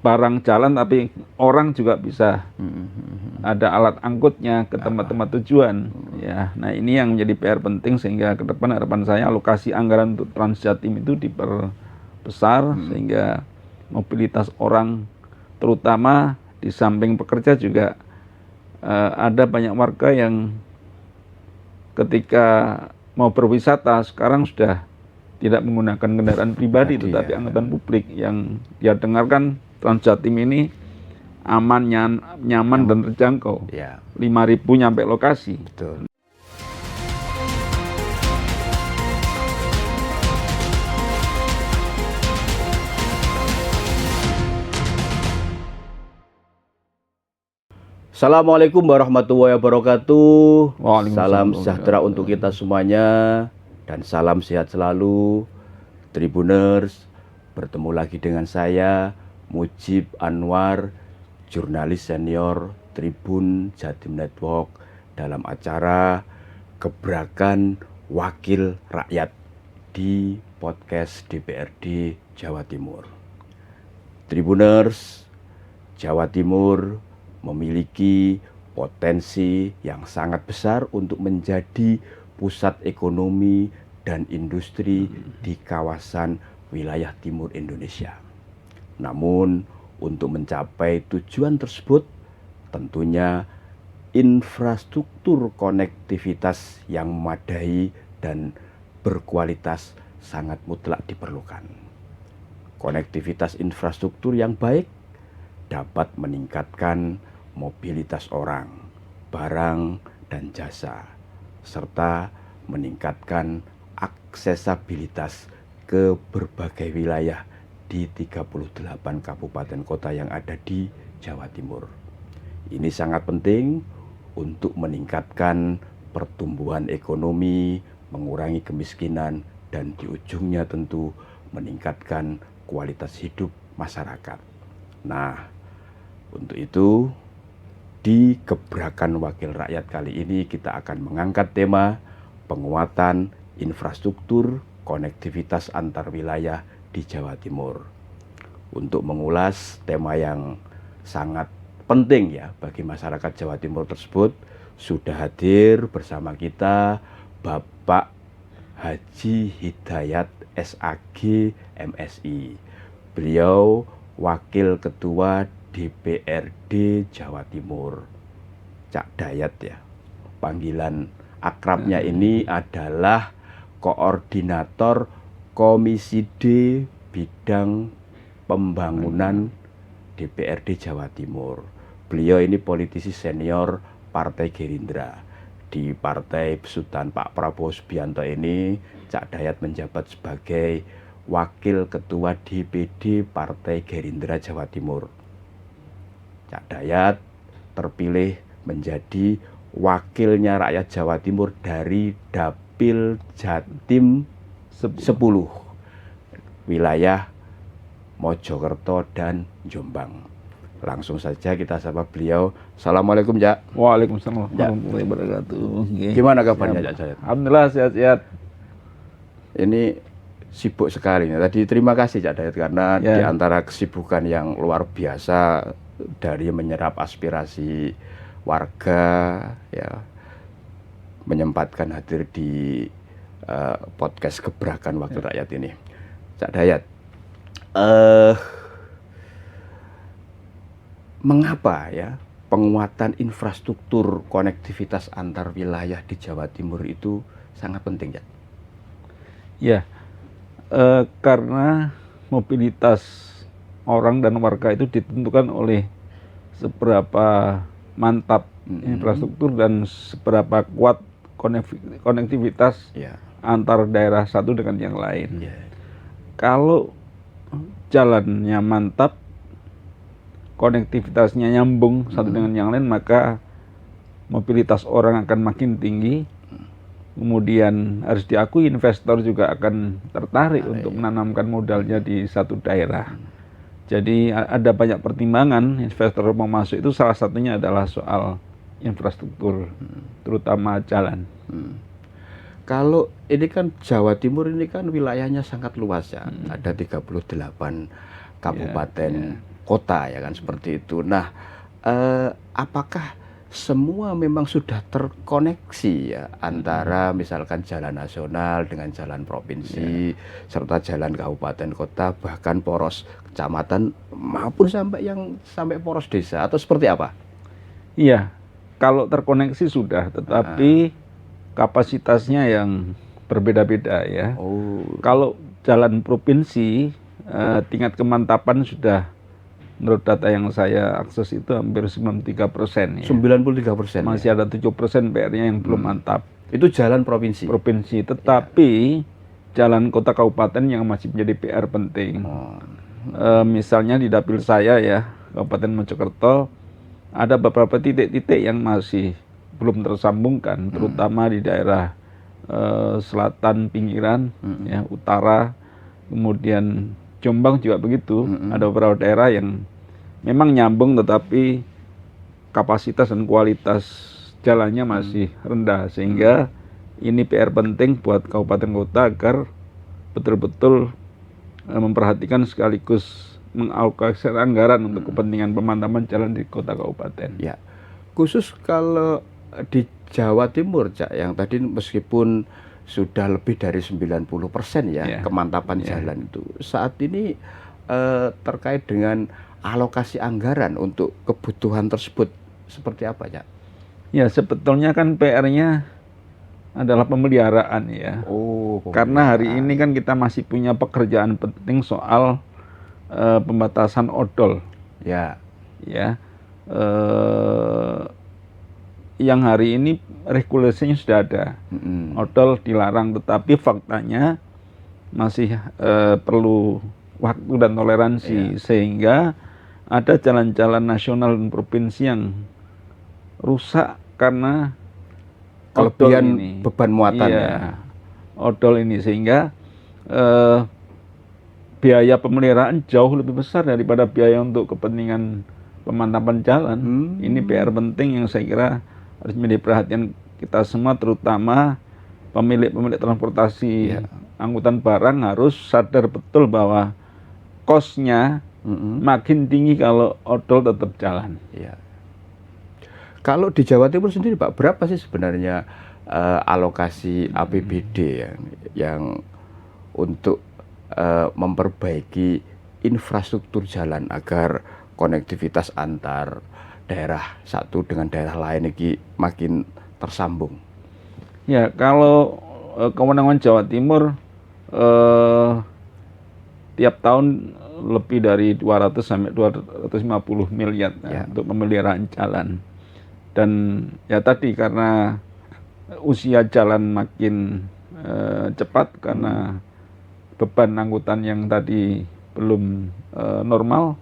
barang jalan tapi orang juga bisa ada alat angkutnya ke tempat-tempat tujuan. Ya, nah ini yang menjadi PR penting sehingga ke depan harapan saya alokasi anggaran untuk Trans Jatim itu diperbesar sehingga mobilitas orang terutama di samping pekerja juga ada banyak warga yang ketika mau berwisata sekarang sudah tidak menggunakan kendaraan pribadi tetapi angkutan publik. Yang dia dengarkan Trans Jatim ini aman, nyaman dan terjangkau. 5.000 nyampe lokasi. Betul. Assalamualaikum warahmatullahi wabarakatuh. Salam sejahtera untuk kita semuanya dan salam sehat selalu, Tribuners. Bertemu lagi dengan saya Mujib Anwar, jurnalis senior Tribun Jatim Network dalam acara Gebrakan Wakil Rakyat di podcast DPRD Jawa Timur. Tribuners, Jawa Timur memiliki potensi yang sangat besar untuk menjadi pusat ekonomi dan industri di kawasan wilayah timur Indonesia. Namun, untuk mencapai tujuan tersebut, tentunya infrastruktur konektivitas yang memadai dan berkualitas sangat mutlak diperlukan. Konektivitas infrastruktur yang baik dapat meningkatkan mobilitas orang, barang, dan jasa, serta meningkatkan aksesabilitas ke berbagai wilayah di 38 kabupaten kota yang ada di Jawa Timur. Ini sangat penting untuk meningkatkan pertumbuhan ekonomi, mengurangi kemiskinan, dan di ujungnya tentu meningkatkan kualitas hidup masyarakat. Nah, untuk itu di Gebrakan Wakil Rakyat kali ini kita akan mengangkat tema penguatan infrastruktur konektivitas antar wilayah di Jawa Timur. Untuk mengulas tema yang sangat penting ya bagi masyarakat Jawa Timur tersebut, sudah hadir bersama kita Bapak Haji Hidayat SAG MSI. Beliau Wakil Ketua DPRD Jawa Timur, Cak Dayat ya. Panggilan akrabnya ini adalah Koordinator Komisi D Bidang Pembangunan DPRD Jawa Timur. Beliau ini politisi senior Partai Gerindra. Di Partai Besutan Pak Prabowo Subianto ini, Cak Dayat menjabat sebagai Wakil Ketua DPD Partai Gerindra Jawa Timur. Cak Dayat terpilih menjadi wakilnya rakyat Jawa Timur dari Dapil Jatim 10 wilayah Mojokerto dan Jombang. Langsung saja kita sapa beliau. Assalamualaikum, Cak. Waalaikumsalam warahmatullahi wabarakatuh. Gimana kabarnya, Cak Dayat? Alhamdulillah sehat-sehat. Ini sibuk sekali. Tadi terima kasih, Cak Dayat, karena di antara kesibukan yang luar biasa dari menyerap aspirasi warga, ya, menyempatkan hadir di podcast Gebrakan Wakil Rakyat ini. Cak Dayat, mengapa ya penguatan infrastruktur konektivitas antar wilayah di Jawa Timur itu sangat penting, Cak? Ya, karena mobilitas orang dan warga itu ditentukan oleh seberapa mantap infrastruktur dan seberapa kuat konektivitas antar daerah satu dengan yang lain. Kalau jalannya mantap, konektivitasnya nyambung satu dengan yang lain, maka mobilitas orang akan makin tinggi. Kemudian harus diakui investor juga akan tertarik untuk menanamkan modalnya di satu daerah. Jadi ada banyak pertimbangan investor mau masuk, itu salah satunya adalah soal infrastruktur, terutama jalan. Kalau ini kan Jawa Timur ini kan wilayahnya sangat luas ya, ada 38 kabupaten kota ya kan seperti itu. Nah, apakah semua memang sudah terkoneksi ya antara misalkan jalan nasional dengan jalan provinsi serta jalan kabupaten kota bahkan poros kecamatan maupun sampai poros desa atau seperti apa? Iya, kalau terkoneksi sudah, tetapi kapasitasnya yang berbeda-beda ya. Oh, Kalau jalan provinsi tingkat kemantapan sudah menurut data yang saya akses itu hampir 93% ya. 93%. Masih ada 7% PR-nya yang belum mantap. Itu jalan provinsi. Provinsi, tetapi jalan kota kabupaten yang masih menjadi PR penting. Misalnya di dapil saya ya, Kabupaten Mojokerto, ada beberapa titik-titik yang masih belum tersambungkan, terutama di daerah selatan pinggiran, ya, utara, kemudian Jombang juga begitu. Ada beberapa daerah yang memang nyambung tetapi kapasitas dan kualitas jalannya masih rendah, sehingga ini PR penting buat kabupaten kota agar betul-betul memperhatikan sekaligus mengalokasikan anggaran untuk kepentingan pemantapan jalan di kota kabupaten. Ya, khusus kalau di Jawa Timur, Cak, yang tadi meskipun sudah lebih dari 90% ya kemantapan jalan itu, saat ini terkait dengan alokasi anggaran untuk kebutuhan tersebut seperti apa, Cak? Ya, sebetulnya kan PR-nya adalah pemeliharaan ya. Karena hari ini kan kita masih punya pekerjaan penting soal pembatasan odol. Ya. Yang hari ini regulasinya sudah ada. Odol dilarang, tetapi faktanya masih perlu waktu dan toleransi, sehingga ada jalan-jalan nasional dan provinsi yang rusak karena kelebihan ini, beban muatan ya. Odol ini, sehingga biaya pemeliharaan jauh lebih besar daripada biaya untuk kepentingan pemantapan jalan. Ini PR penting yang saya kira harus menjadi perhatian kita semua, terutama pemilik-pemilik transportasi angkutan barang harus sadar betul bahwa cost-nya makin tinggi kalau odol tetap jalan. Ya. Kalau di Jawa Timur sendiri, Pak, berapa sih sebenarnya alokasi APBD yang untuk memperbaiki infrastruktur jalan agar konektivitas antar daerah satu dengan daerah lain ini makin tersambung? Ya, kalau kewenangan Jawa Timur tiap tahun lebih dari 200 sampai 250 miliar untuk pemeliharaan jalan. Dan ya tadi karena usia jalan makin cepat karena beban angkutan yang tadi belum normal,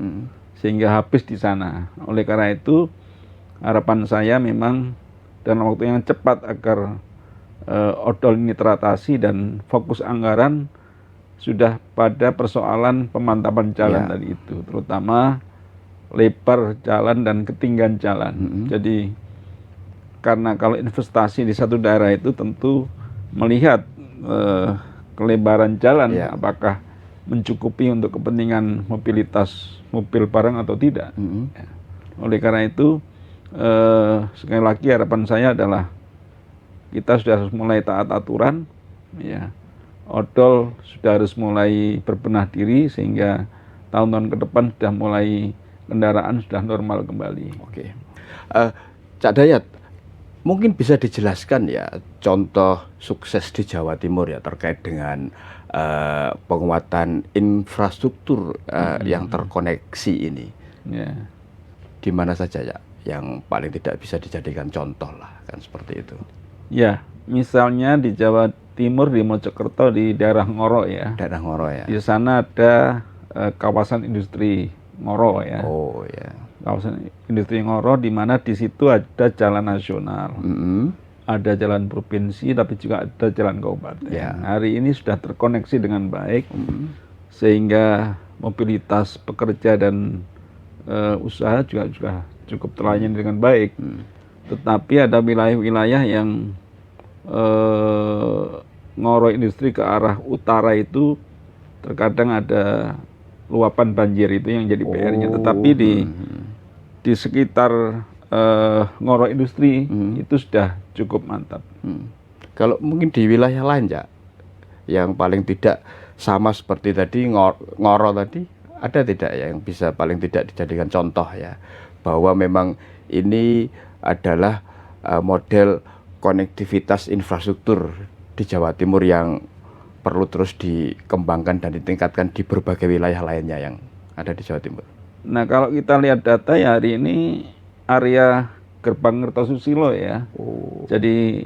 sehingga habis di sana. Oleh karena itu harapan saya memang dalam waktu yang cepat agar odol ini teratasi dan fokus anggaran sudah pada persoalan pemantapan jalan tadi itu, terutama lebar jalan dan ketinggian jalan. Jadi karena kalau investasi di satu daerah itu tentu melihat kelebaran jalan apakah mencukupi untuk kepentingan mobilitas mobil barang atau tidak. Oleh karena itu sekali lagi harapan saya adalah kita sudah harus mulai taat aturan, ya. Odol sudah harus mulai berbenah diri sehingga tahun-tahun ke depan sudah mulai kendaraan sudah normal kembali. Oke, Cak Dayat, mungkin bisa dijelaskan ya contoh sukses di Jawa Timur ya terkait dengan penguatan infrastruktur yang terkoneksi ini. Di mana saja ya yang paling tidak bisa dijadikan contoh lah, kan seperti itu. Ya, misalnya di Jawa Timur, di Mojokerto, di daerah Ngoro ya. Daerah Ngoro ya. Di sana ada kawasan industri Ngoro ya. Oh ya. Kawasan industri Ngoro, di mana di situ ada jalan nasional, ada jalan provinsi, tapi juga ada jalan kabupaten. Hari ini sudah terkoneksi dengan baik, sehingga mobilitas pekerja dan usaha juga cukup terlayani dengan baik. Tetapi ada wilayah-wilayah yang Ngoro industri ke arah utara itu terkadang ada luapan banjir itu yang jadi PR-nya. Tetapi di sekitar Ngoro Industri itu sudah cukup mantap. Kalau mungkin di wilayah lain ya, yang paling tidak sama seperti tadi Ngoro tadi, ada tidak ya yang bisa paling tidak dijadikan contoh ya, bahwa memang ini adalah model konektivitas infrastruktur di Jawa Timur yang perlu terus dikembangkan dan ditingkatkan di berbagai wilayah lainnya yang ada di Jawa Timur. Nah, kalau kita lihat data ya hari ini area Gerbang Kertosusilo ya. Jadi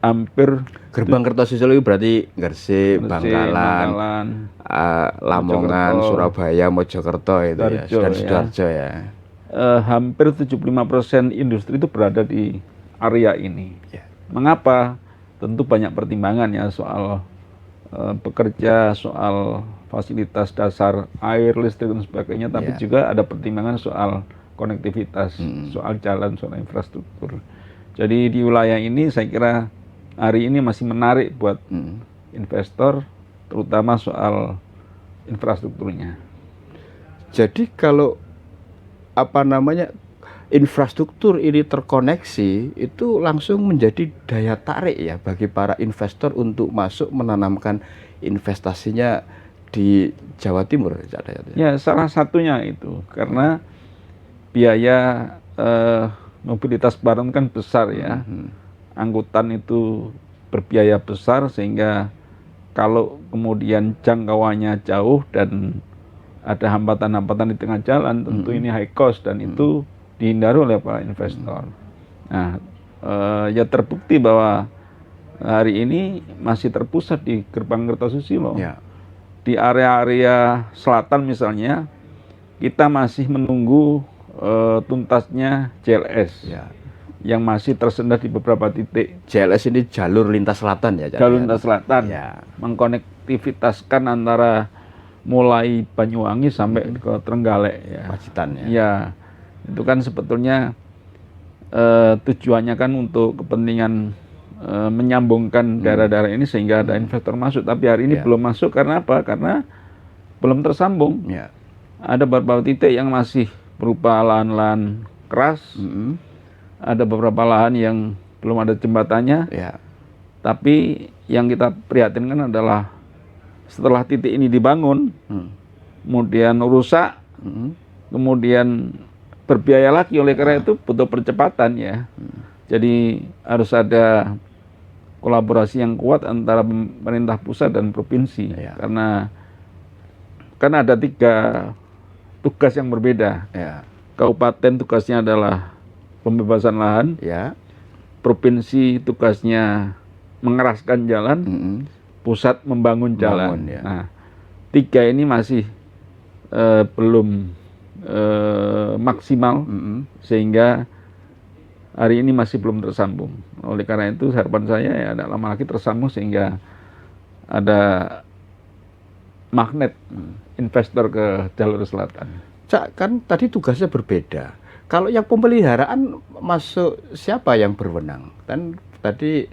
hampir Gerbang Kertosusilo itu berarti Gresik, Bangkalan, Lamongan, Mojokerto, Surabaya, Mojokerto itu ya, dan Sidoarjo ya. Hampir 75% industri itu berada di area ini. Ya. Mengapa? Tentu banyak pertimbangan ya soal pekerja, soal fasilitas dasar air, listrik dan sebagainya, tapi juga ada pertimbangan soal konektivitas, soal jalan, soal infrastruktur. Jadi di wilayah ini saya kira hari ini masih menarik buat investor, terutama soal infrastrukturnya. Jadi kalau infrastruktur ini terkoneksi, itu langsung menjadi daya tarik ya bagi para investor untuk masuk menanamkan investasinya di Jawa Timur. Ya, salah satunya itu karena biaya mobilitas barang kan besar ya. Angkutan itu berbiaya besar sehingga kalau kemudian jangkauannya jauh dan ada hambatan-hambatan di tengah jalan, tentu ini high cost dan itu dihindari oleh para investor. Nah, ya terbukti bahwa hari ini masih terpusat di Gerbang Kertosusilo. Ya. Di area-area selatan misalnya, kita masih menunggu tuntasnya JLS. Ya. Yang masih tersendat di beberapa titik. JLS ini jalur lintas selatan ya? Jalur lintas selatan, ya. Mengkonektivitaskan antara mulai Banyuwangi sampai ke Trenggalek ya. Pacitan ya. Ya, itu kan sebetulnya tujuannya kan untuk kepentingan menyambungkan daerah-daerah ini sehingga ada investor masuk. Tapi hari ini belum masuk karena apa? Karena belum tersambung. Ya. Ada beberapa titik yang masih berupa lahan-lahan keras. Ada beberapa lahan yang belum ada jembatannya. Ya. Tapi yang kita prihatinkan adalah setelah titik ini dibangun, kemudian rusak, kemudian berbiaya lagi. Oleh karena itu butuh percepatan ya. Jadi harus ada kolaborasi yang kuat antara pemerintah pusat dan provinsi. Ya. Karena kan ada 3 tugas yang berbeda. Ya. Kabupaten tugasnya adalah pembebasan lahan. Ya. Provinsi tugasnya mengeraskan jalan. Pusat membangun jalan. Ya. Nah, 3 ini masih belum maksimal, sehingga hari ini masih belum tersambung. Oleh karena itu harapan saya ya ada lama lagi tersambung sehingga ada magnet investor ke jalur selatan. Cak, kan tadi tugasnya berbeda. Kalau yang pemeliharaan masuk siapa yang berwenang? Kan tadi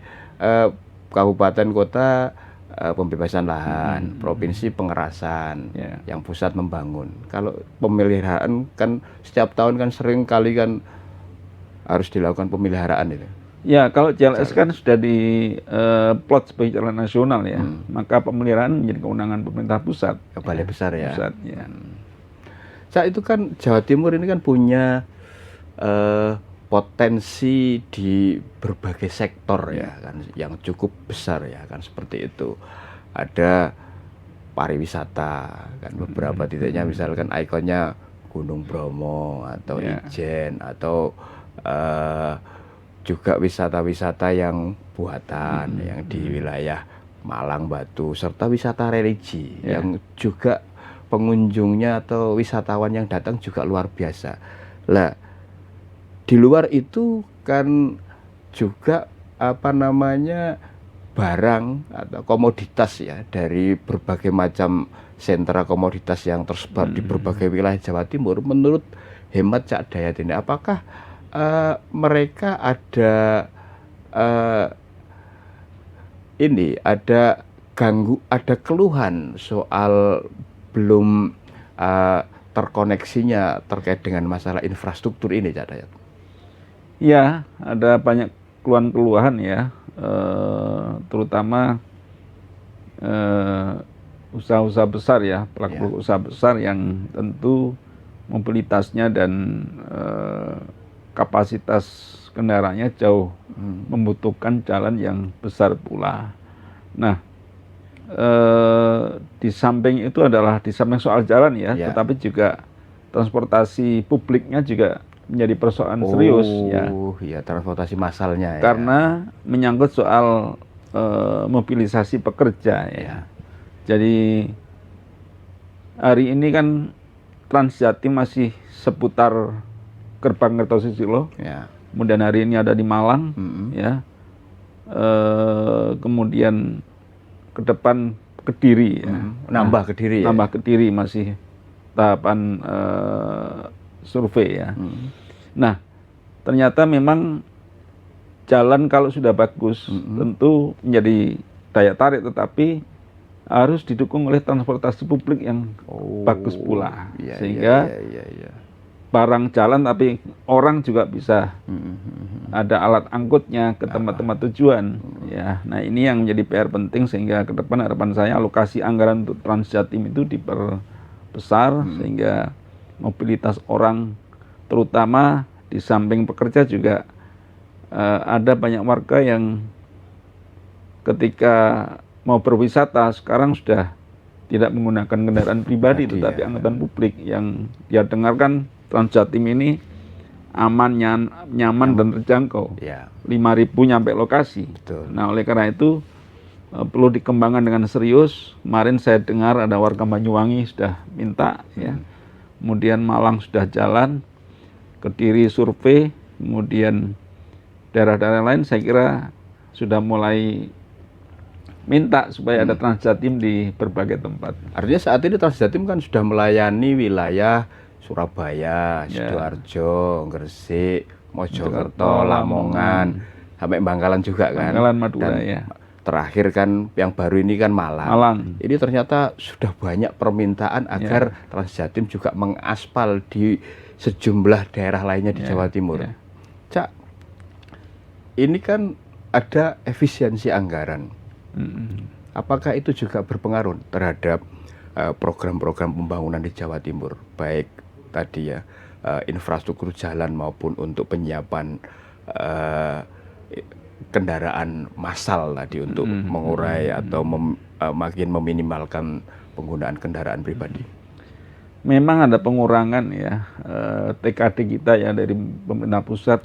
kabupaten kota pembebasan lahan, provinsi pengerasan, yang pusat membangun. Kalau pemeliharaan kan setiap tahun kan sering kali kan harus dilakukan pemeliharaan itu. Ya, kalau JLS kan sudah di plot sebagai jalan nasional ya, maka pemeliharaan menjadi kewenangan pemerintah pusat. Balai besar ya. Pusat, ya. Itu kan Jawa Timur ini kan punya potensi di berbagai sektor ya kan yang cukup besar ya kan, seperti itu. Ada pariwisata kan, beberapa titiknya misalkan ikonnya Gunung Bromo atau Ijen atau juga wisata-wisata yang buatan yang di wilayah Malang, Batu, serta wisata religi yang juga pengunjungnya atau wisatawan yang datang juga luar biasa. Lah, di luar itu kan juga barang atau komoditas ya dari berbagai macam sentra komoditas yang tersebar di berbagai wilayah Jawa Timur. Menurut hemat Cak Dayat ini, apakah mereka ada ada keluhan soal belum terkoneksinya terkait dengan masalah infrastruktur ini, Cak Dayat? Ya, ada banyak keluhan-keluhan ya, terutama usaha-usaha besar ya, pelaku usaha besar yang tentu mobilitasnya dan kapasitas kendaraannya jauh membutuhkan jalan yang besar pula. Nah, di samping itu adalah di samping soal jalan ya, tetapi juga transportasi publiknya juga menjadi persoalan serius ya. Ya, transportasi massalnya ya. Karena menyangkut soal mobilisasi pekerja ya. Jadi hari ini kan Transjatim masih seputar gerbang Kertosusilo. Ya. Kemudian hari ini ada di Malang, ya. Kemudian ke depan Kediri, ya. Nambah Kediri, nambah Kediri masih tahapan survei ya. Nah, ternyata memang jalan kalau sudah bagus tentu menjadi daya tarik, tetapi harus didukung oleh transportasi publik yang bagus pula, sehingga barang jalan tapi orang juga bisa ada alat angkutnya ke tempat-tempat tujuan ya. Nah, ini yang menjadi PR penting, sehingga ke depan harapan saya alokasi anggaran untuk Transjatim itu diperbesar sehingga mobilitas orang, terutama di samping pekerja juga ada banyak warga yang ketika mau berwisata sekarang sudah tidak menggunakan kendaraan pribadi tetapi angkutan publik. Yang dia dengarkan Transjatim ini aman, nyaman dan terjangkau. 5.000 nyampe lokasi. Nah, oleh karena itu perlu dikembangkan dengan serius. Kemarin saya dengar ada warga Banyuwangi sudah minta ya. Kemudian Malang sudah jalan, Kediri survei, kemudian daerah-daerah lain saya kira sudah mulai minta supaya ada Transjatim di berbagai tempat. Artinya saat ini Transjatim kan sudah melayani wilayah Surabaya, Sidoarjo, Gresik, Mojokerto, Lamongan, sampai Bangkalan juga kan. Bangkalan, Madura, dan ya. Terakhir kan yang baru ini kan Malang. Ini ternyata sudah banyak permintaan agar Transjatim juga mengaspal di sejumlah daerah lainnya di Jawa Timur. Cak, ini kan ada efisiensi anggaran. Apakah itu juga berpengaruh terhadap program-program pembangunan di Jawa Timur, baik tadi ya infrastruktur jalan maupun untuk penyiapan kendaraan massal tadi untuk mengurai atau makin meminimalkan penggunaan kendaraan pribadi? Memang ada pengurangan ya TKD kita ya dari pemerintah pusat,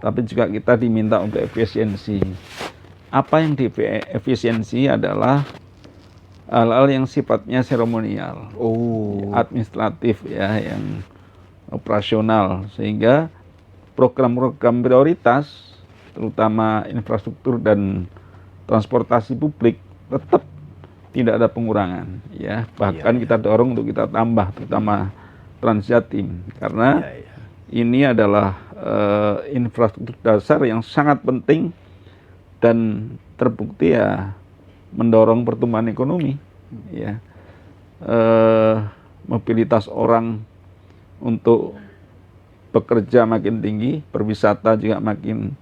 tapi juga kita diminta untuk efisiensi. Apa yang diefisiensi adalah hal-hal yang sifatnya seremonial, administratif ya, yang operasional, sehingga program-program prioritas terutama infrastruktur dan transportasi publik tetap tidak ada pengurangan ya, bahkan kita dorong untuk kita tambah, terutama Transjatim, karena ini adalah infrastruktur dasar yang sangat penting dan terbukti ya mendorong pertumbuhan ekonomi ya. Mobilitas orang untuk bekerja makin tinggi, berwisata juga makin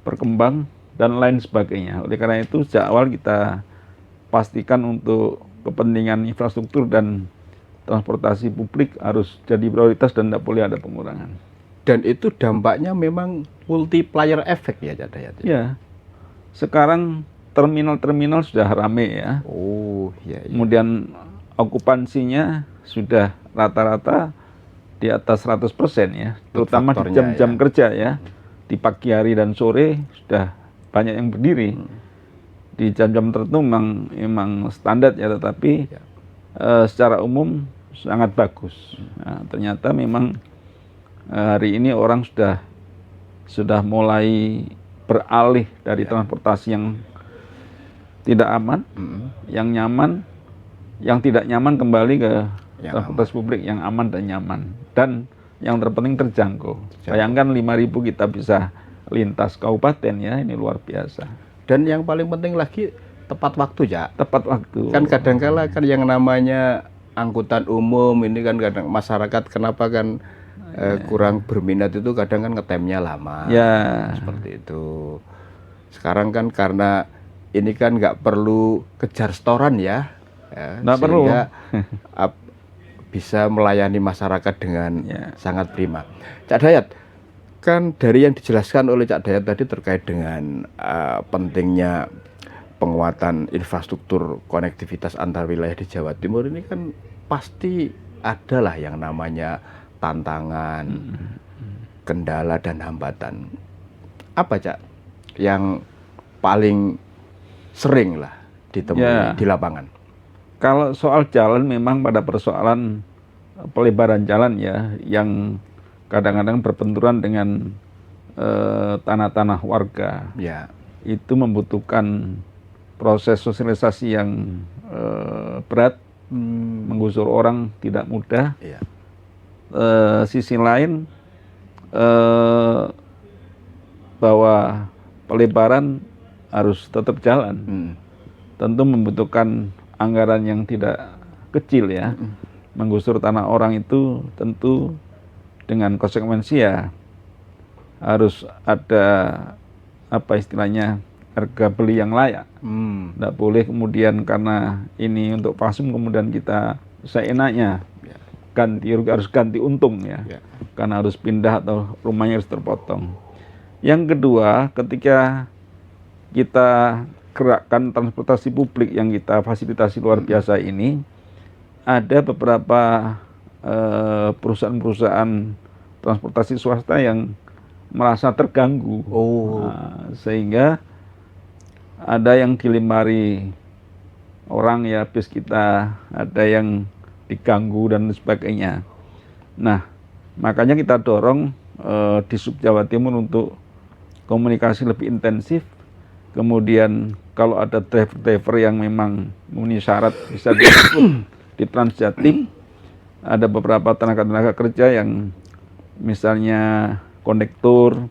berkembang dan lain sebagainya. Oleh karena itu sejak awal kita pastikan untuk kepentingan infrastruktur dan transportasi publik harus jadi prioritas dan tidak boleh ada pengurangan. Dan itu dampaknya memang multiplier effect ya, Cak Dayat? Ya, sekarang terminal-terminal sudah ramai ya. Kemudian okupansinya sudah rata-rata di atas 100% ya, terutama di jam-jam kerja ya. Di pagi hari dan sore sudah banyak yang berdiri. Di jam-jam tertentu memang standar ya, tetapi secara umum sangat bagus. Nah, ternyata memang hari ini orang sudah mulai beralih dari transportasi yang tidak aman, yang nyaman, yang tidak nyaman kembali ke transportasi publik yang aman dan nyaman, dan yang terpenting terjangkau. Bayangkan 5.000 kita bisa lintas kabupaten ya, ini luar biasa. Dan yang paling penting lagi tepat waktu ya. Tepat waktu. Kan kadangkala kan yang namanya angkutan umum ini kan kadang masyarakat kenapa kan kurang berminat itu kadang kan ngetemnya lama. Ya. Seperti itu. Sekarang kan karena ini kan nggak perlu kejar setoran ya, nggak perlu. sehingga bisa melayani masyarakat dengan sangat prima. Cak Dayat, kan dari yang dijelaskan oleh Cak Dayat tadi terkait dengan pentingnya penguatan infrastruktur konektivitas antar wilayah di Jawa Timur ini kan pasti adalah yang namanya tantangan, kendala dan hambatan. Apa Cak yang paling sering lah ditemui di lapangan? Kalau soal jalan memang pada persoalan pelebaran jalan ya, yang kadang-kadang berbenturan dengan tanah-tanah warga. Ya. Itu membutuhkan proses sosialisasi yang berat, menggusur orang tidak mudah. Ya. Sisi lain bahwa pelebaran harus tetap jalan. Tentu membutuhkan anggaran yang tidak kecil ya. Menggusur tanah orang itu tentu dengan konsekuensi ya harus ada apa istilahnya harga beli yang layak. Tidak boleh kemudian karena ini untuk pasum kemudian kita seenaknya harus ganti untung ya. Karena harus pindah atau rumahnya harus terpotong. Yang kedua, ketika kita gerakkan transportasi publik yang kita fasilitasi luar biasa ini, ada beberapa perusahaan-perusahaan transportasi swasta yang merasa terganggu. Sehingga ada yang dilempari orang ya, bis kita ada yang diganggu dan sebagainya. Nah, makanya kita dorong di Sub Jawa Timur untuk komunikasi lebih intensif. Kemudian kalau ada driver-driver yang memang memenuhi syarat bisa diikut di Transjatim. Ada beberapa tenaga-tenaga kerja yang misalnya kondektur,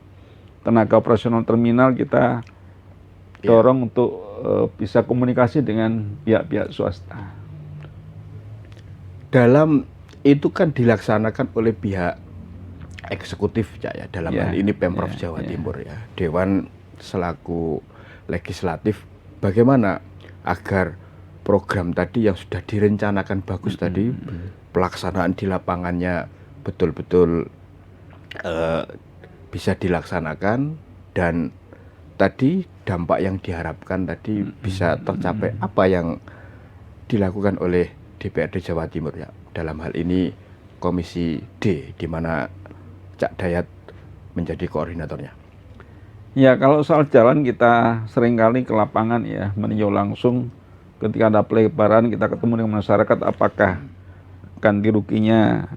tenaga operasional terminal kita dorong untuk bisa komunikasi dengan pihak-pihak swasta. Dalam itu kan dilaksanakan oleh pihak eksekutif ya, dalam hal ini Pemprov Jawa Timur ya, Dewan selaku legislatif. Bagaimana agar program tadi yang sudah direncanakan bagus tadi pelaksanaan di lapangannya betul-betul bisa dilaksanakan dan tadi dampak yang diharapkan tadi bisa tercapai. Apa yang dilakukan oleh DPRD Jawa Timur ya, dalam hal ini Komisi D, di mana Cak Dayat menjadi koordinatornya? Ya, kalau soal jalan kita seringkali ke lapangan ya, meninjau langsung. Ketika ada pelebaran kita ketemu dengan masyarakat, apakah ganti ruginya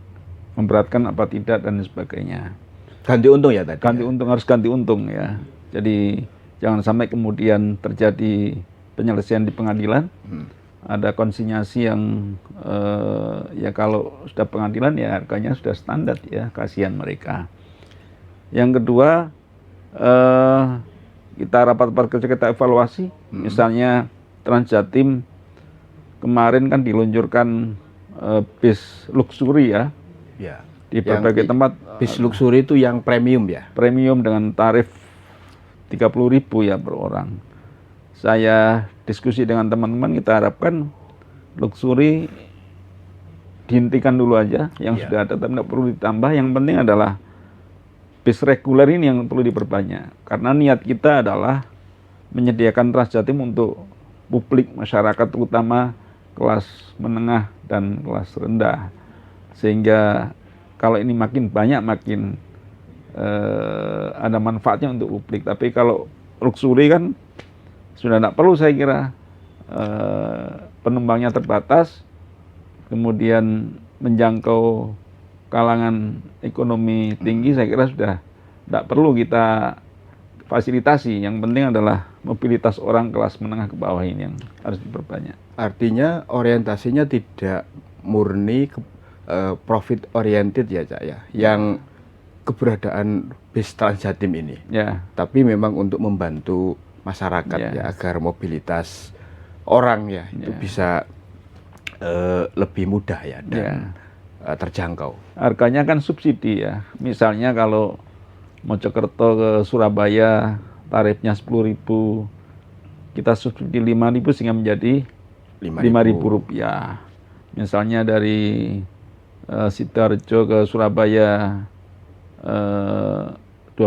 memberatkan apa tidak dan sebagainya. Ganti untung ya tadi? Ganti untung, harus ganti untung ya. Jadi jangan sampai kemudian terjadi penyelesaian di pengadilan. Ada konsinyasi yang ya kalau sudah pengadilan ya harganya sudah standar ya, kasihan mereka. Yang kedua, kita rapat kerja, kita evaluasi. Misalnya Transjatim kemarin kan diluncurkan bis luxury ya. Di berbagai tempat. Bis luxury itu yang premium ya? Premium dengan tarif 30.000 ya per orang. Saya diskusi dengan teman-teman, kita harapkan luxury dihentikan dulu aja yang sudah ada, tapi tidak perlu ditambah. Yang penting adalah bis reguler ini yang perlu diperbanyak. Karena niat kita adalah menyediakan Transjatim untuk publik masyarakat, terutama kelas menengah dan kelas rendah. Sehingga kalau ini makin banyak, makin ada manfaatnya untuk publik. Tapi kalau luxury kan sudah tidak perlu, saya kira penumpangnya terbatas, kemudian menjangkau kalangan ekonomi tinggi, saya kira sudah tidak perlu kita fasilitasi. Yang penting adalah mobilitas orang kelas menengah ke bawah ini yang harus diperbanyak. Artinya orientasinya tidak murni profit oriented ya Cak ya, yang keberadaan bis Transjatim ini ya, tapi memang untuk membantu masyarakat ya, agar mobilitas orang ya itu bisa lebih mudah ya dan terjangkau. Harganya kan subsidi ya. Misalnya kalau Mojokerto ke Surabaya tarifnya 10.000, kita subsidi 5.000 sehingga menjadi 5.000 rupiah. Misalnya dari Sidoarjo ke Surabaya 12.000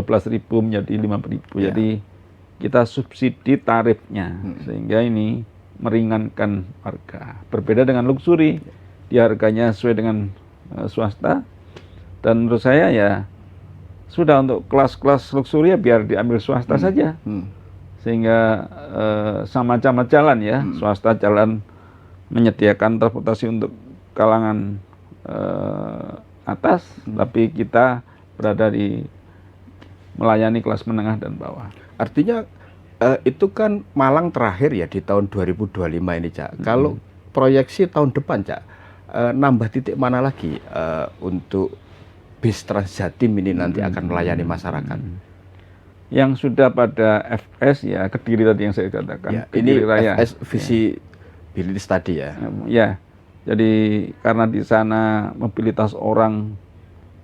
menjadi 5.000. Jadi kita subsidi tarifnya sehingga ini meringankan harga. Berbeda dengan luxury, dia harganya sesuai dengan swasta. Dan menurut saya ya sudah, untuk kelas-kelas luxury ya biar diambil swasta saja. Sehingga sama-sama jalan ya, swasta jalan menyediakan transportasi untuk kalangan atas, tapi kita berada di melayani kelas menengah dan bawah. Artinya itu kan Malang terakhir ya di tahun 2025 ini, Cak. Kalau proyeksi tahun depan, Cak, nambah titik mana lagi untuk bis Transjatim ini nanti akan melayani masyarakat? Yang sudah pada FS ya, Kediri tadi yang saya katakan. Ya, Kediri ini Raya. FS visibility study ya. Ya, jadi karena di sana mobilitas orang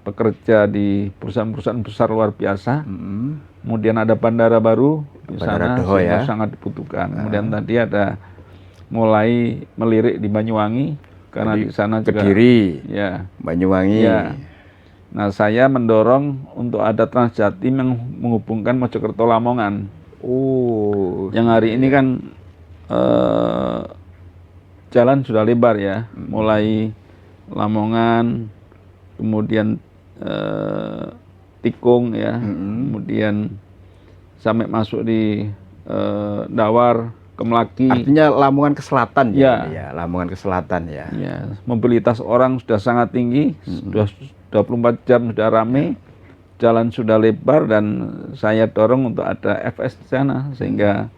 bekerja di perusahaan-perusahaan besar luar biasa. Kemudian ada bandara baru di sana ya, sangat dibutuhkan. Kemudian tadi ada mulai melirik di Banyuwangi karena di sana juga Kediri, ya, Banyuwangi. Ya. Nah, saya mendorong untuk ada Transjatim yang menghubungkan Mojokerto Lamongan. Yang hari ini kan jalan sudah lebar ya, mulai Lamongan, kemudian Tikung ya, kemudian sampai masuk di Dawar, Kemlaki. Artinya Lamongan ke selatan ya. Ya, Lamongan ke selatan ya. Ya, mobilitas orang sudah sangat tinggi, sudah 24 jam sudah ramai, jalan sudah lebar, dan saya dorong untuk ada FS di sana sehingga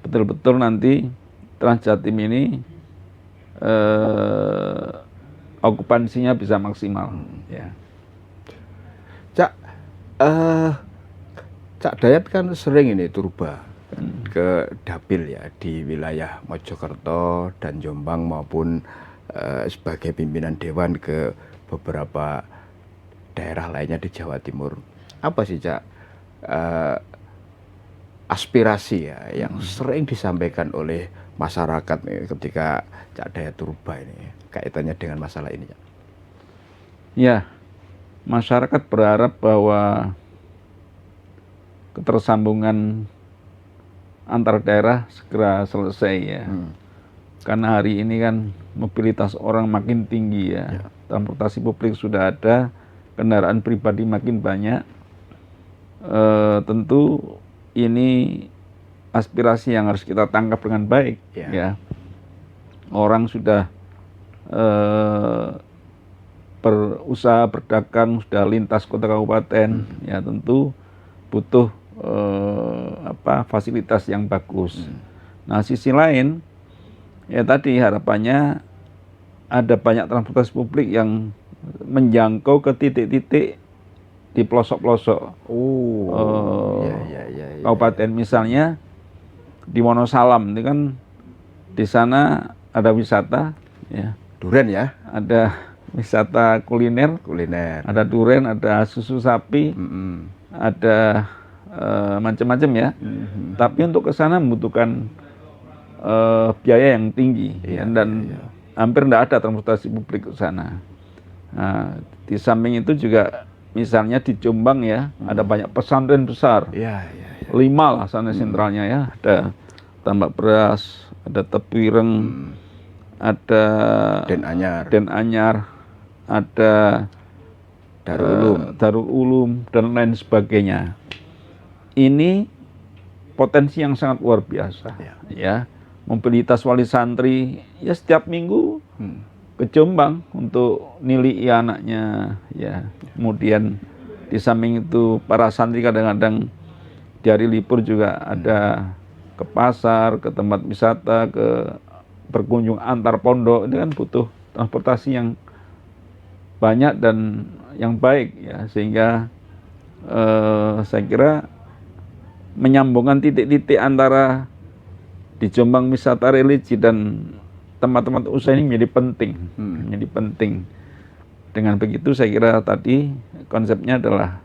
betul-betul nanti Transjatim ini okupansinya bisa maksimal. Ya. Cak, Cak Dayat kan sering ini turba ke dapil ya di wilayah Mojokerto dan Jombang maupun sebagai pimpinan dewan ke beberapa daerah lainnya di Jawa Timur. Apa sih, Cak, aspirasi ya yang sering disampaikan oleh masyarakat nih, ketika Cak Dayat turba ini kaitannya dengan masalah ini, Cak? Ya, masyarakat berharap bahwa ketersambungan antar daerah segera selesai ya. Karena hari ini kan mobilitas orang makin tinggi ya. Transportasi publik sudah ada, kendaraan pribadi makin banyak. Tentu ini aspirasi yang harus kita tangkap dengan baik ya. Orang sudah berusaha berdagang, sudah lintas kota kabupaten, ya tentu butuh fasilitas yang bagus. Nah, sisi lain ya tadi harapannya ada banyak transportasi publik yang menjangkau ke titik-titik di pelosok-pelosok kabupaten. Misalnya di Wonosalam itu kan, di sana ada wisata ya, duren ya, ada wisata kuliner, ada duren, ada susu sapi, ada macam-macam ya. Tapi untuk ke sana membutuhkan biaya yang tinggi dan hampir tidak ada transportasi publik ke sana. Nah, di samping itu juga misalnya di Jombang ya, ada banyak pesantren besar. 5 lah sana sentralnya ya. Ada Tambak Beras, ada Tepireng, ada Den Anyar, ada Darul Ulum dan lain sebagainya. Ini potensi yang sangat luar biasa ya. Mobilitas wali santri ya setiap minggu ke Jombang untuk nilai anaknya ya. Kemudian di samping itu para santri kadang-kadang di hari libur juga ada ke pasar, ke tempat wisata, ke berkunjung antar pondok. Ini kan butuh transportasi yang banyak dan yang baik ya, sehingga saya kira menyambungkan titik-titik antara di Jombang wisata religi dan tempat-tempat usaha ini menjadi penting, menjadi penting. Dengan begitu saya kira tadi konsepnya adalah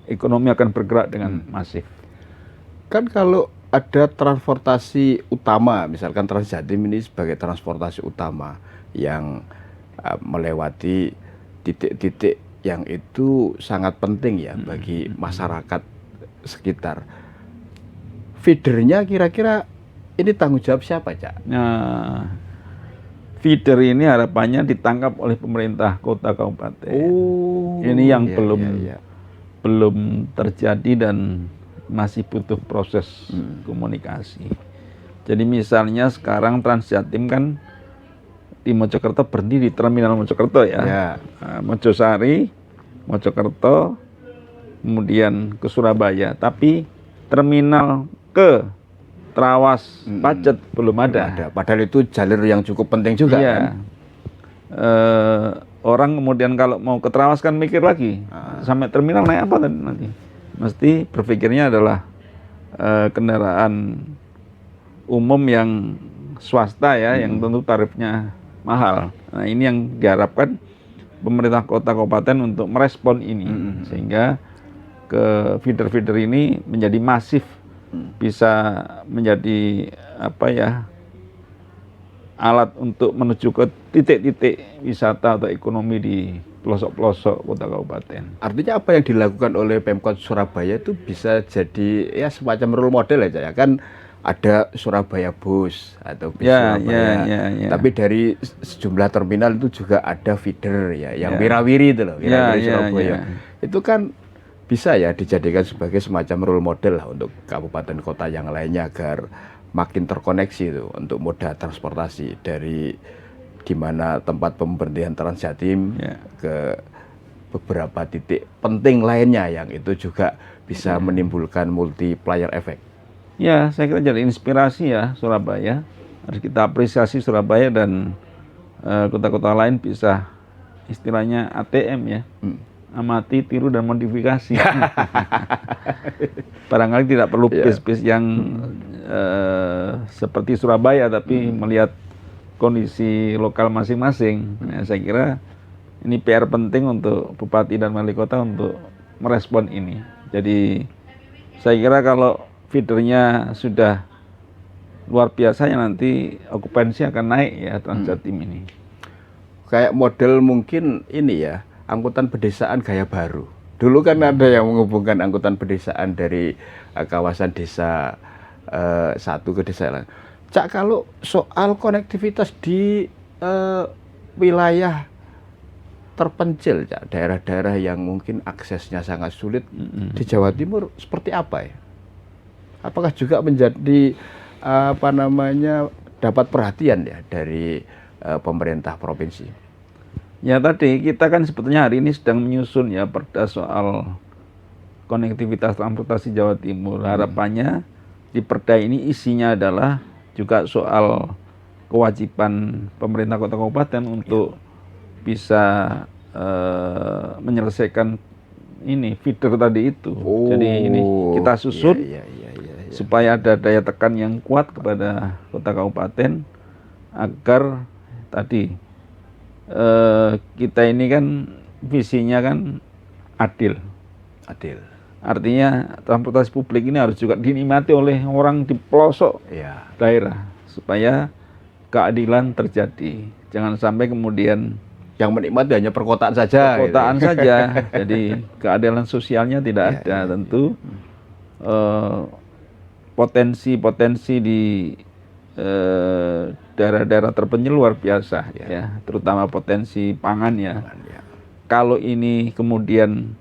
ekonomi akan bergerak dengan masif. Kan kalau ada transportasi utama, misalkan Transjatim ini sebagai transportasi utama yang melewati titik-titik yang itu sangat penting ya bagi masyarakat sekitar. Feedernya kira-kira ini tanggung jawab siapa, Cak? Nah, feeder ini harapannya ditangkap oleh pemerintah kota kabupaten. Ini yang belum terjadi dan masih butuh proses komunikasi. Jadi misalnya sekarang Transjatim kan di Mojokerto berhenti di terminal Mojokerto ya. Mojosari, Mojokerto, kemudian ke Surabaya. Tapi terminal ke Trawas, Pacet belum ada. Padahal itu jalur yang cukup penting juga kan. Orang kemudian kalau mau ke Trawas kan mikir lagi sampai terminal naik apa nanti. Mesti berpikirnya adalah kendaraan umum yang swasta ya, yang tentu tarifnya mahal. Nah ini yang diharapkan pemerintah kota kabupaten untuk merespon ini, sehingga ke feeder-feeder ini menjadi masif, bisa menjadi apa ya, alat untuk menuju ke titik-titik wisata atau ekonomi di pelosok-pelosok kota kabupaten. Artinya apa yang dilakukan oleh Pemkot Surabaya itu bisa jadi ya semacam role model ya, kan ada Surabaya Bus atau bis Surabaya. Tapi dari sejumlah terminal itu juga ada feeder ya, yang wirawiri itu loh, wirawiri Surabaya. Itu kan bisa ya dijadikan sebagai semacam role model lah untuk kabupaten kota yang lainnya agar makin terkoneksi itu untuk moda transportasi dari di mana tempat pemberhentian Transjatim ke beberapa titik penting lainnya yang itu juga bisa menimbulkan multiplier effect. Ya, saya kira jadi inspirasi ya Surabaya. Harus kita apresiasi Surabaya dan kota-kota lain bisa istilahnya ATM ya. Amati, tiru, dan modifikasi. Barangkali tidak perlu bis-bis yang seperti Surabaya, tapi melihat kondisi lokal masing-masing. Nah, saya kira ini PR penting untuk Bupati dan Wali Kota untuk merespon ini. Jadi saya kira kalau feedernya sudah luar biasa ya nanti okupansi akan naik ya Transjatim ini. Kayak model mungkin ini ya, angkutan pedesaan gaya baru. Dulu kan ada yang menghubungkan angkutan pedesaan dari kawasan desa satu ke desa lain. Cak, kalau soal konektivitas di wilayah terpencil, Cak, daerah-daerah yang mungkin aksesnya sangat sulit di Jawa Timur seperti apa ya? Apakah juga menjadi apa namanya dapat perhatian ya dari pemerintah provinsi? Ya tadi kita kan sebetulnya hari ini sedang menyusun ya perda soal konektivitas transportasi Jawa Timur. Harapannya di perda ini isinya adalah juga soal kewajiban pemerintah kota kabupaten untuk bisa menyelesaikan ini feeder tadi itu. Jadi ini kita susun supaya ada daya tekan yang kuat kepada kota kabupaten agar tadi kita ini kan visinya kan adil. Artinya transportasi publik ini harus juga dinikmati oleh orang di pelosok daerah supaya keadilan terjadi. Jangan sampai kemudian yang menikmati hanya perkotaan saja. Perkotaan saja. Jadi keadilan sosialnya tidak ada. Tentu potensi-potensi di daerah-daerah terpencil luar biasa ya, terutama potensi pangan ya. Kalau ini kemudian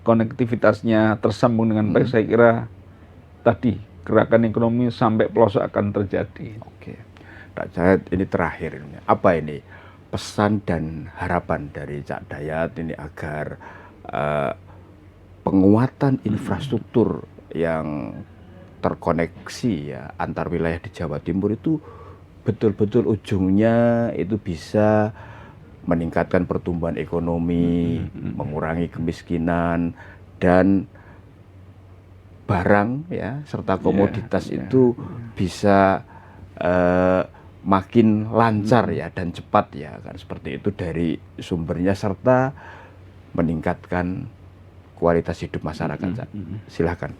konektivitasnya tersambung dengan baik, saya kira tadi gerakan ekonomi sampai pelosok akan terjadi. Oke, Pak Dayat, ini terakhir, apa ini pesan dan harapan dari Cak Dayat ini agar penguatan infrastruktur yang terkoneksi ya antar wilayah di Jawa Timur itu betul-betul ujungnya itu bisa meningkatkan pertumbuhan ekonomi, mengurangi kemiskinan, dan barang ya serta komoditas itu bisa makin lancar ya dan cepat ya kan, seperti itu dari sumbernya serta meningkatkan kualitas hidup masyarakat. Silakan.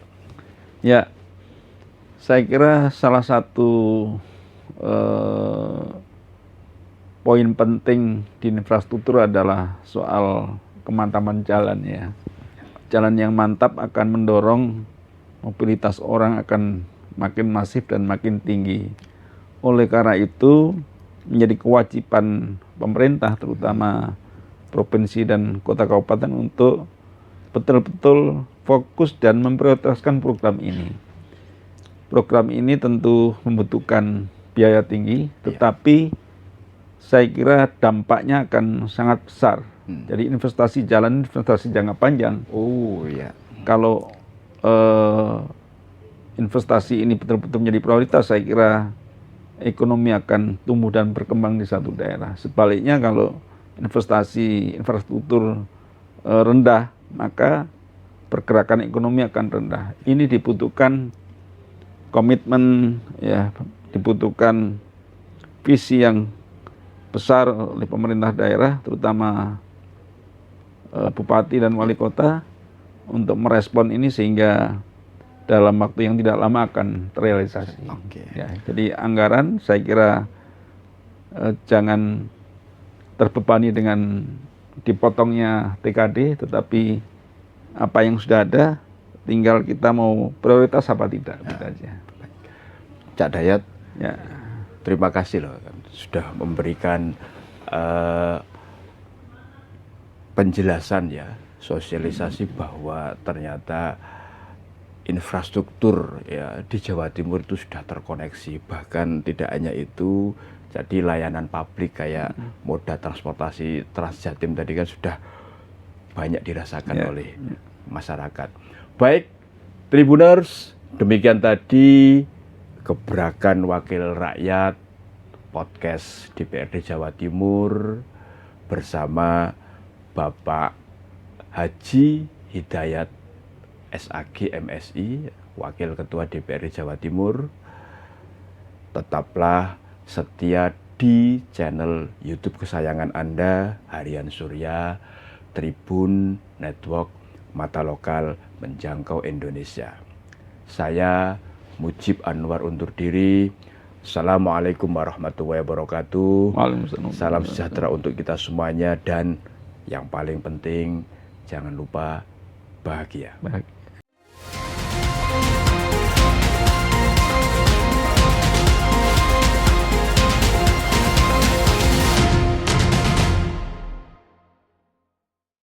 Ya, saya kira salah satu poin penting di infrastruktur adalah soal kemantapan jalan ya. Jalan yang mantap akan mendorong mobilitas orang akan makin masif dan makin tinggi. Oleh karena itu menjadi kewajiban pemerintah terutama provinsi dan kota kabupaten untuk betul-betul fokus dan memprioritaskan program ini. Program ini tentu membutuhkan biaya tinggi, tetapi saya kira dampaknya akan sangat besar. Jadi investasi jalan, investasi jangka panjang. Oh ya. Kalau investasi ini betul-betul menjadi prioritas, saya kira ekonomi akan tumbuh dan berkembang di satu daerah. Sebaliknya kalau investasi infrastruktur rendah, maka pergerakan ekonomi akan rendah. Ini dibutuhkan komitmen, ya, dibutuhkan visi yang besar oleh pemerintah daerah, terutama bupati dan wali kota untuk merespon ini sehingga dalam waktu yang tidak lama akan terrealisasi. Ya, jadi anggaran saya kira jangan terbebani dengan dipotongnya TKD, tetapi apa yang sudah ada tinggal kita mau prioritas apa tidak, gitu aja. Cak Dayat, ya, terima kasih loh sudah memberikan penjelasan ya, sosialisasi bahwa ternyata infrastruktur ya di Jawa Timur itu sudah terkoneksi. Bahkan tidak hanya itu, jadi layanan publik kayak moda transportasi Transjatim tadi kan sudah banyak dirasakan oleh masyarakat. Baik, Tribuners, demikian tadi Gebrakan Wakil Rakyat podcast DPRD Jawa Timur bersama Bapak Haji Hidayat SAG MSI, Wakil Ketua DPRD Jawa Timur. Tetaplah setia di channel YouTube kesayangan Anda, Harian Surya, Tribun Network, Mata Lokal Menjangkau Indonesia. Saya Mujib Anwar undur diri. Assalamualaikum warahmatullahi wabarakatuh. Salam sejahtera untuk kita semuanya, dan yang paling penting jangan lupa bahagia.